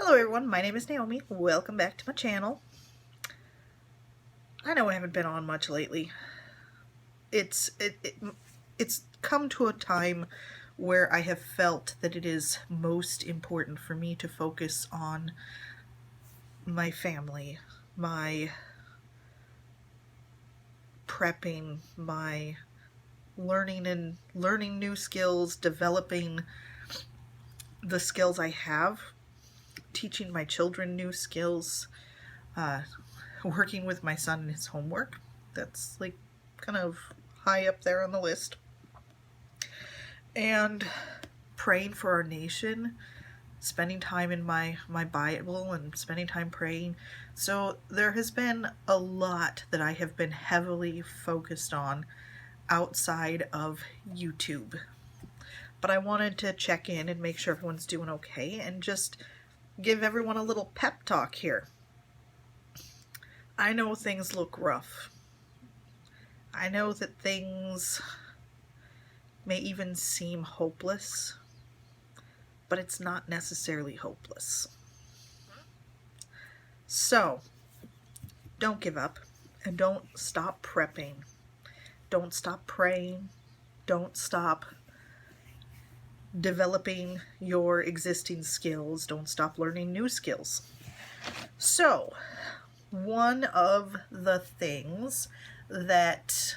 Hello everyone, my name is Naomi. Welcome back to my channel. I know I haven't been on much lately. It's come to a time where I have felt that it is most important for me to focus on my family, my prepping, my learning new skills, developing the skills I have, teaching my children new skills, working with my son in his homework. That's like kind of high up there on the list. And praying for our nation, spending time in my Bible and spending time praying. So there has been a lot that I have been heavily focused on outside of YouTube. But I wanted to check in and make sure everyone's doing okay and just give everyone a little pep talk here. I know things look rough. I know that things may even seem hopeless, but it's not necessarily hopeless. So, don't give up and don't stop prepping. Don't stop praying. Don't stop developing your existing skills. Don't stop learning new skills. So, one of the things that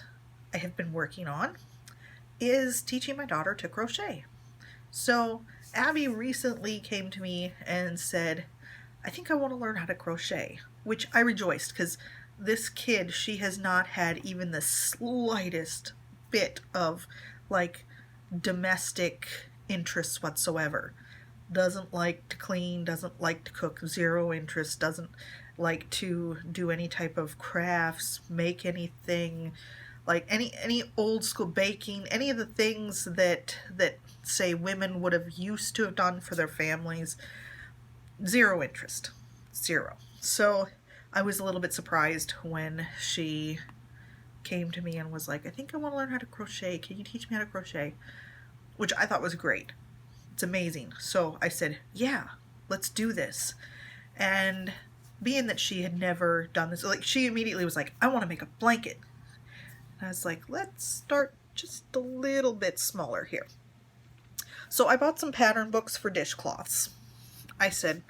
I have been working on is teaching my daughter to crochet. So, Abby recently came to me and said, I think I want to learn how to crochet, which I rejoiced because this kid, she has not had even the slightest bit of like domestic interests whatsoever. Doesn't like to clean, doesn't like to cook, zero interest, doesn't like to do any type of crafts, make anything, like any old school baking, any of the things that say women would have used to have done for their families. Zero interest. Zero. So I was a little bit surprised when she came to me and was like, I think I want to learn how to crochet. Can you teach me how to crochet? Which I thought was great. It's amazing. So I said, yeah, let's do this. And being that she had never done this, like she immediately was like, I want to make a blanket. And I was like, let's start just a little bit smaller here. So I bought some pattern books for dishcloths. I said,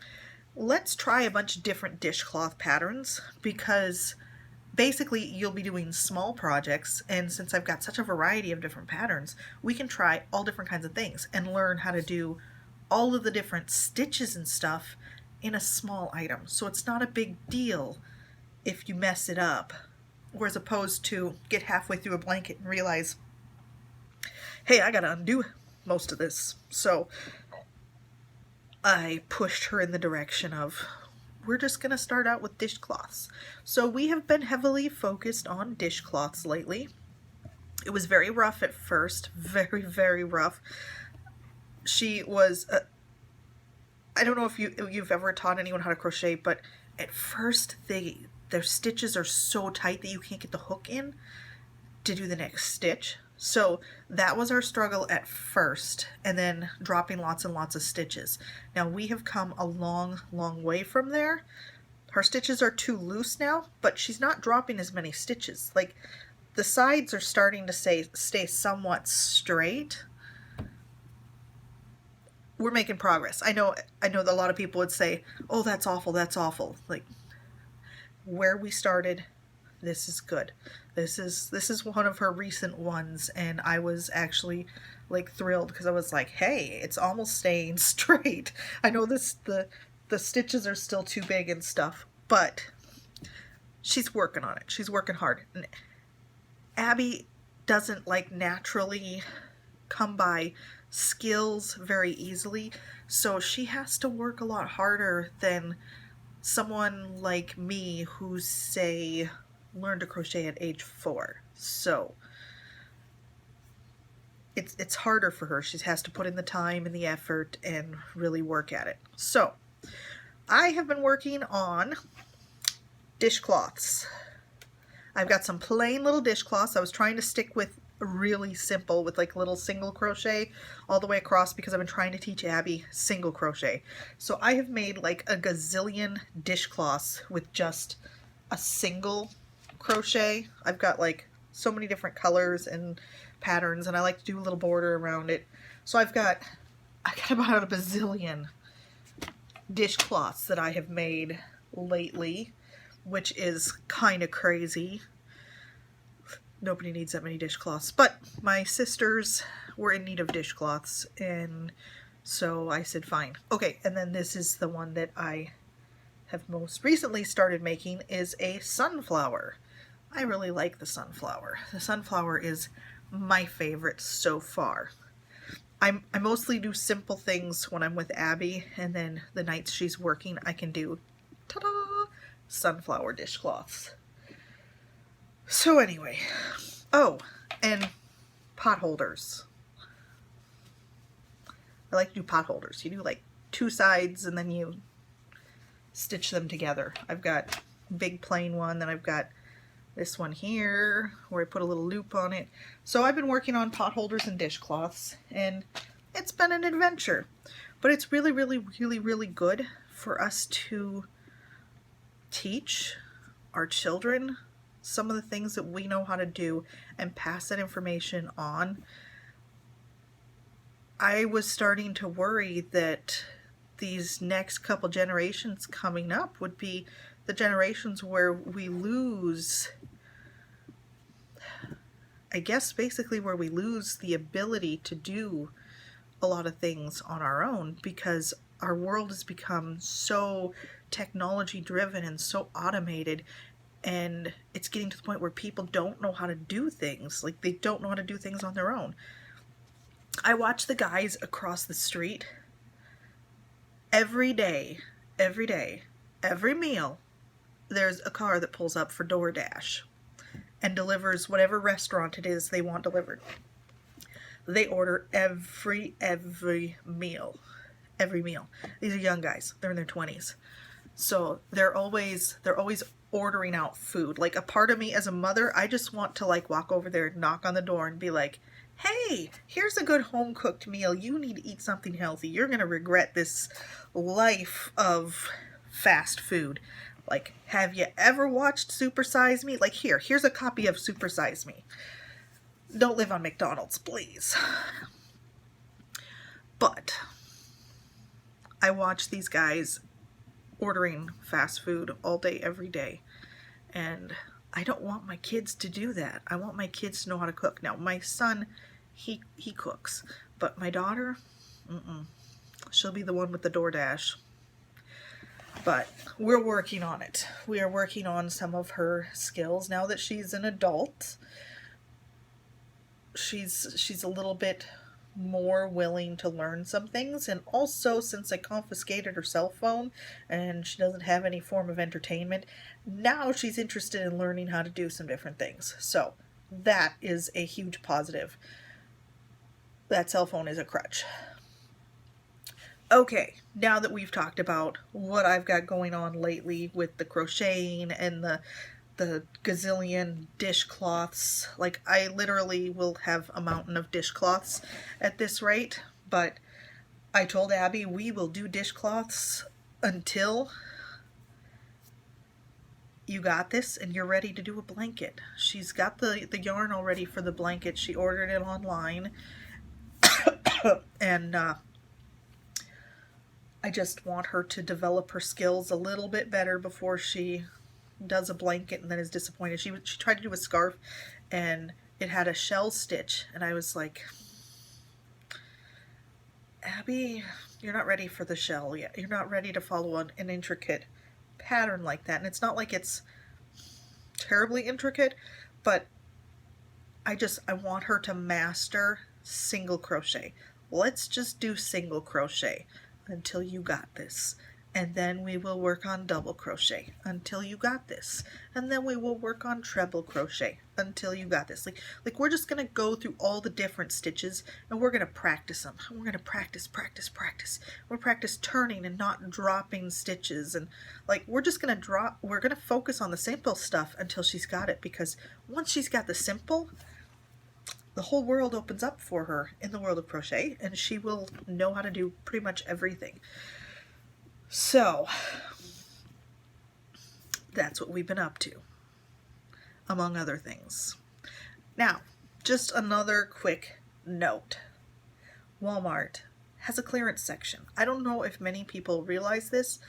let's try a bunch of different dishcloth patterns because basically you'll be doing small projects, and since I've got such a variety of different patterns, we can try all different kinds of things and learn how to do all of the different stitches and stuff in a small item. So it's not a big deal if you mess it up, or as opposed to get halfway through a blanket and realize, hey, I gotta undo most of this. So I pushed her in the direction of, we're just going to start out with dishcloths. So we have been heavily focused on dishcloths lately. It was very rough at first. Very, very rough. She was, I don't know if you've ever taught anyone how to crochet, but at first their stitches are so tight that you can't get the hook in to do the next stitch. So that was our struggle at first, and then dropping lots and lots of stitches. Now we have come a long, long way from there. Her stitches are too loose now, but she's not dropping as many stitches. Like the sides are starting to stay somewhat straight. We're making progress. I know that a lot of people would say, oh, that's awful, that's awful. Like where we started, this is good. This is one of her recent ones, and I was actually like thrilled because I was like, hey, it's almost staying straight. I know the stitches are still too big and stuff, but she's working on it. She's working hard. And Abby doesn't like naturally come by skills very easily, so she has to work a lot harder than someone like me who's, say, learned to crochet at age 4. So it's harder for her. She has to put in the time and the effort and really work at it. So I have been working on dishcloths. I've got some plain little dishcloths. I was trying to stick with really simple with like little single crochet all the way across, because I've been trying to teach Abby single crochet. So I have made like a gazillion dishcloths with just a single crochet. I've got like so many different colors and patterns, and I like to do a little border around it. So I got about a bazillion dishcloths that I have made lately, which is kind of crazy. Nobody needs that many dishcloths, but my sisters were in need of dishcloths, and so I said fine. Okay, and then this is the one that I have most recently started making, is a sunflower. I really like the sunflower. The sunflower is my favorite so far. I mostly do simple things when I'm with Abby, and then the nights she's working I can do, ta-da, sunflower dishcloths. So anyway, oh, and pot holders. I like to do pot holders. You do like two sides and then you stitch them together. I've got a big plain one, then I've got this one here where I put a little loop on it. So I've been working on pot holders and dishcloths, and it's been an adventure. But it's really, really, really, really good for us to teach our children some of the things that we know how to do and pass that information on. I was starting to worry that these next couple generations coming up would be the generations where we lose, I guess basically where we lose the ability to do a lot of things on our own, because our world has become so technology driven and so automated, and it's getting to the point where people don't know how to do things. Like, they don't know how to do things on their own. I watch the guys across the street every day, every meal. There's a car that pulls up for DoorDash and delivers whatever restaurant it is they want delivered. They order every meal. Every meal. These are young guys. They're in their 20s. So they're always ordering out food. Like, a part of me as a mother, I just want to like walk over there and knock on the door and be like, hey, here's a good home cooked meal. You need to eat something healthy. You're going to regret this life of fast food. Like, have you ever watched Super Size Me? Like, here's a copy of Super Size Me. Don't live on McDonald's, please. But I watch these guys ordering fast food all day, every day. And I don't want my kids to do that. I want my kids to know how to cook. Now, my son, he cooks. But my daughter, she'll be the one with the DoorDash. But we're working on it. We are working on some of her skills now that she's an adult. She's a little bit more willing to learn some things, and also since I confiscated her cell phone and she doesn't have any form of entertainment, now she's interested in learning how to do some different things. So that is a huge positive. That cell phone is a crutch. Okay, now that we've talked about what I've got going on lately with the crocheting and the gazillion dishcloths, like, I literally will have a mountain of dishcloths at this rate, but I told Abby we will do dishcloths until you got this and you're ready to do a blanket. She's got the yarn already for the blanket. She ordered it online. And I just want her to develop her skills a little bit better before she does a blanket and then is disappointed. She tried to do a scarf and it had a shell stitch, and I was like, Abby, you're not ready for the shell yet. You're not ready to follow an intricate pattern like that. And it's not like it's terribly intricate, but I want her to master single crochet. Let's just do single crochet until you got this. And then we will work on double crochet until you got this. And then we will work on treble crochet until you got this. Like we're just going to go through all the different stitches and we're going to practice them. We're going to practice. We're practice turning and not dropping stitches. And like, we're going to focus on the simple stuff until she's got it. Because once she's got the simple, the whole world opens up for her in the world of crochet, and she will know how to do pretty much everything. So that's what we've been up to, among other things. Now, just another quick note. Walmart has a clearance section. I don't know if many people realize this,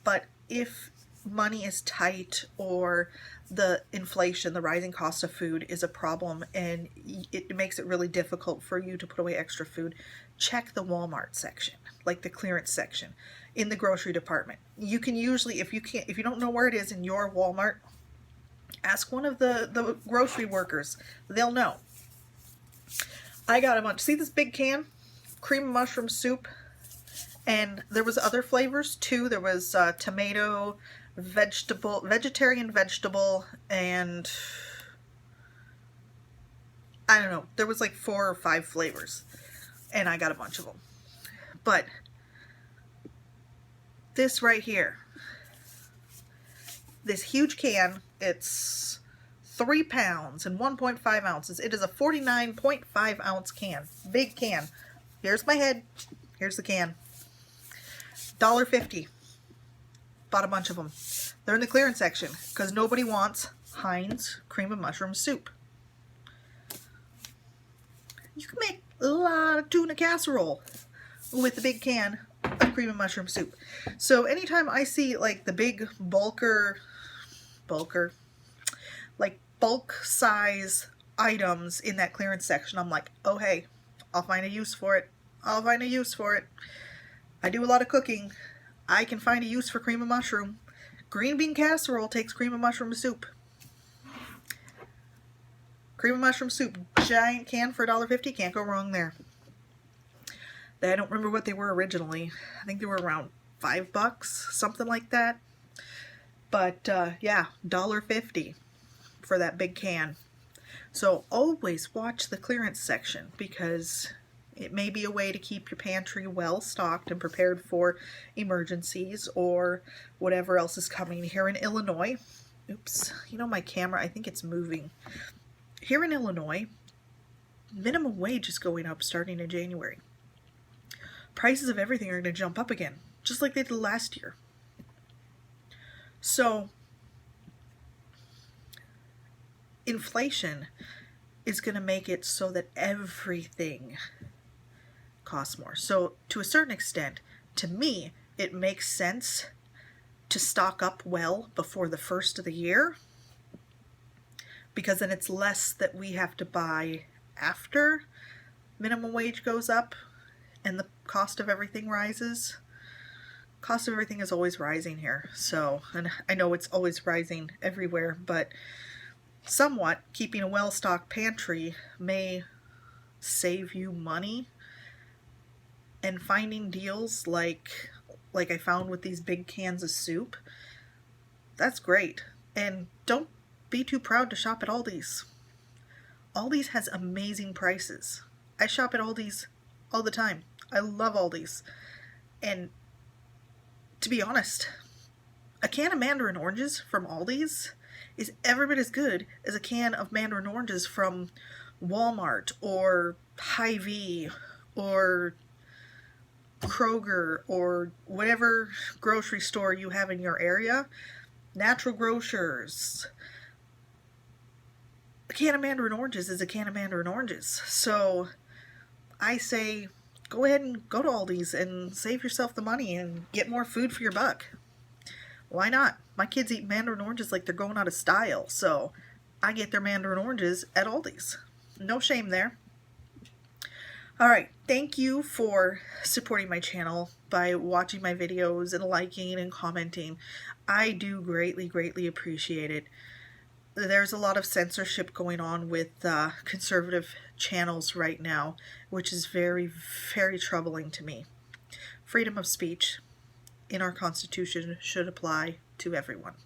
but if money is tight or the inflation, the rising cost of food is a problem and it makes it really difficult for you to put away extra food, check the Walmart section, like the clearance section in the grocery department. You can usually, if you don't know where it is in your Walmart, ask one of the grocery workers. They'll know. I got a bunch. See this big can? Cream of mushroom soup. And there was other flavors too. There was tomato, vegetarian vegetable, and I don't know. There was like 4 or 5 flavors. And I got a bunch of them. But this right here, this huge can, it's 3 pounds and 1.5 ounces. It is a 49.5 ounce can. Big can. Here's my head. Here's the can. $1.50. Bought a bunch of them. They're in the clearance section because nobody wants Heinz cream of mushroom soup. You can make a lot of tuna casserole with the big can of cream of mushroom soup. So anytime I see like the big bulk size items in that clearance section, I'm like, oh hey, I'll find a use for it. I'll find a use for it. I do a lot of cooking. I can find a use for cream of mushroom. Green bean casserole takes cream of mushroom soup. Cream of mushroom soup, giant can for $1.50. Can't go wrong there. I don't remember what they were originally. I think they were around $5, something like that. But yeah, $1.50 for that big can. So always watch the clearance section because it may be a way to keep your pantry well stocked and prepared for emergencies or whatever else is coming. Here in Illinois, oops, you know my camera, I think it's moving. Here in Illinois, minimum wage is going up starting in January. Prices of everything are going to jump up again, just like they did last year. So, inflation is going to make it so that everything costs more. So, to a certain extent, to me, it makes sense to stock up well before the first of the year, because then it's less that we have to buy after minimum wage goes up and the cost of everything rises. Cost of everything is always rising here. So, and I know it's always rising everywhere, but somewhat keeping a well-stocked pantry may save you money. And finding deals like I found with these big cans of soup, that's great. And don't be too proud to shop at Aldi's. Aldi's has amazing prices. I shop at Aldi's all the time. I love Aldi's. And to be honest, a can of mandarin oranges from Aldi's is every bit as good as a can of mandarin oranges from Walmart or Hy-Vee or Kroger or whatever grocery store you have in your area. Natural Grocers. A can of mandarin oranges is a can of mandarin oranges. So I say go ahead and go to Aldi's and save yourself the money and get more food for your buck. Why not? My kids eat mandarin oranges like they're going out of style, so I get their mandarin oranges at Aldi's. No shame there. Alright, thank you for supporting my channel by watching my videos and liking and commenting. I do greatly, greatly appreciate it. There's a lot of censorship going on with conservative channels right now, which is very, very troubling to me. Freedom of speech in our Constitution should apply to everyone,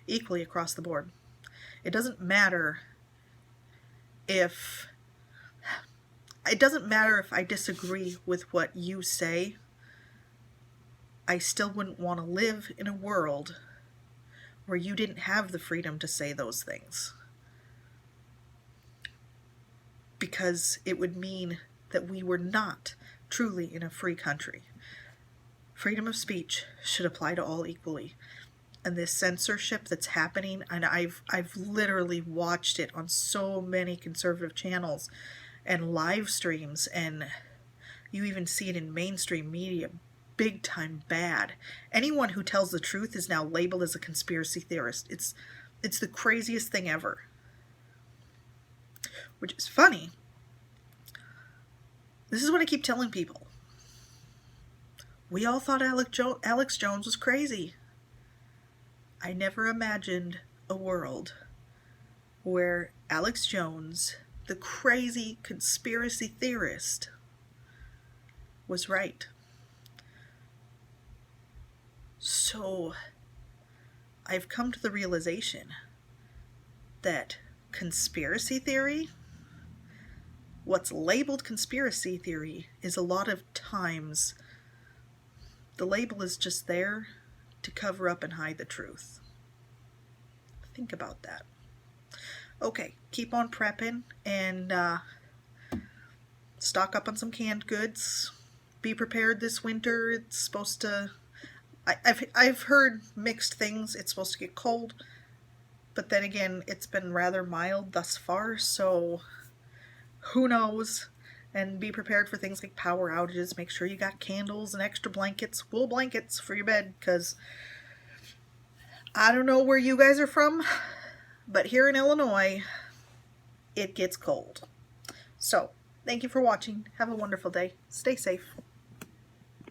equally across the board. It doesn't matter if I disagree with what you say. I still wouldn't want to live in a world where you didn't have the freedom to say those things. because it would mean that we were not truly in a free country. Freedom of speech should apply to all equally. And this censorship that's happening, and I've literally watched it on so many conservative channels and live streams, and you even see it in mainstream media, big time bad. Anyone who tells the truth is now labeled as a conspiracy theorist. It's the craziest thing ever. Which is funny. This is what I keep telling people. We all thought Alex Jones was crazy. I never imagined a world where Alex Jones, the crazy conspiracy theorist, was right. So I've come to the realization that conspiracy theory, what's labeled conspiracy theory, is a lot of times the label is just there to cover up and hide the truth. Think about that. Okay, keep on prepping and stock up on some canned goods. Be prepared this winter. It's supposed to... I've heard mixed things. It's supposed to get cold, but then again, it's been rather mild thus far, so who knows? And be prepared for things like power outages. Make sure you got candles and extra blankets, wool blankets for your bed, because I don't know where you guys are from, but here in Illinois, it gets cold. So, thank you for watching. Have a wonderful day. Stay safe.